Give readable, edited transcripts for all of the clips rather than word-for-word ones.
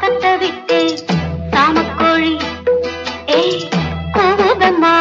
வெக்கத்தை விட்டு சாமக்கோழி ஏய் கூவுதம்மா.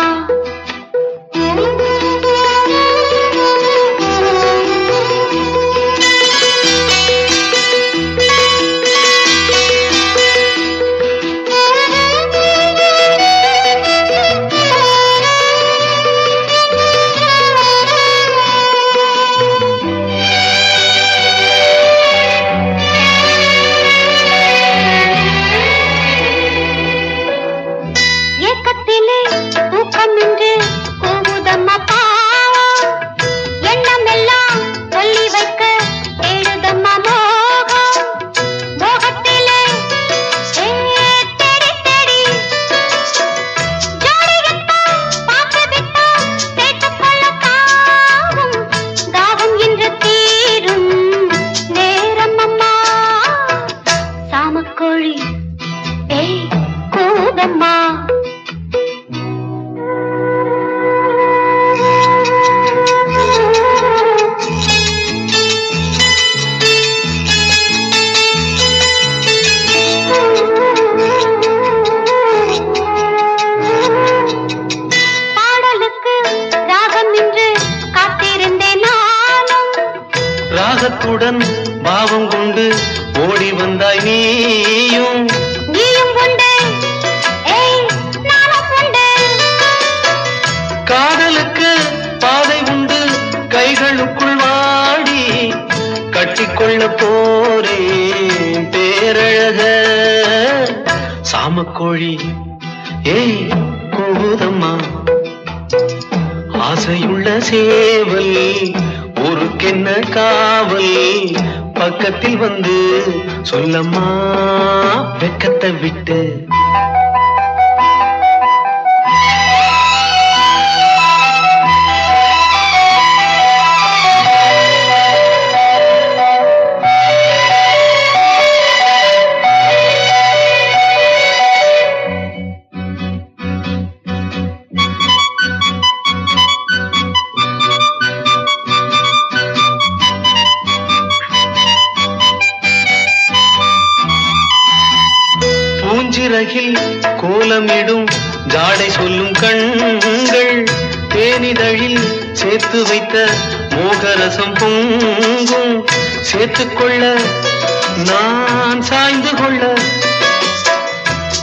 ராகத்துடன் பாவம் கொண்டு ஓடி வந்தாய் நீயும் கொண்டு காதலுக்கு பாதை உண்டு கைகளுக்குள் வாடி கட்டிக்கொள்ள போரே பேரழக சாமக்கோழி ஏய் கூவுதம்மா. ஆசையுள்ள சேவல் ஊருக்கென்ன காவல் பக்கத்தில் வந்து சொல்லம்மா வெக்கத்தை விட்டு. பூஞ்சிறகில் கோலமிடும் ஜாடை சொல்லும் கண்கள் தேனிதழில் சேர்த்து வைத்த மோகரசம் பொங்கும் சேர்த்துக்கொள்ள நான் சாய்ந்து கொள்ள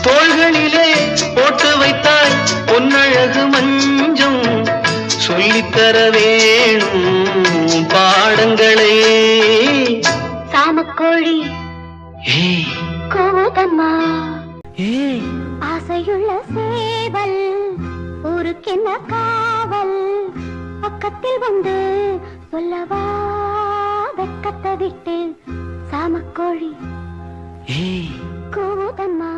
தோள்களிலே போட்டு வைத்தாய் பொன்னழகு மஞ்சம் சொல்லித்தர வேணும் பாடங்களே சாமக்கோழி ஏய் கூவுதம்மா. ஏய் ஆசையுள்ள சேவல் ஊருக்கென்ன காவல் பக்கத்தில் வந்து சொல்லவா வெக்கத்தை விட்டு சாமக்கோழி ஏய் கூவுதம்மா.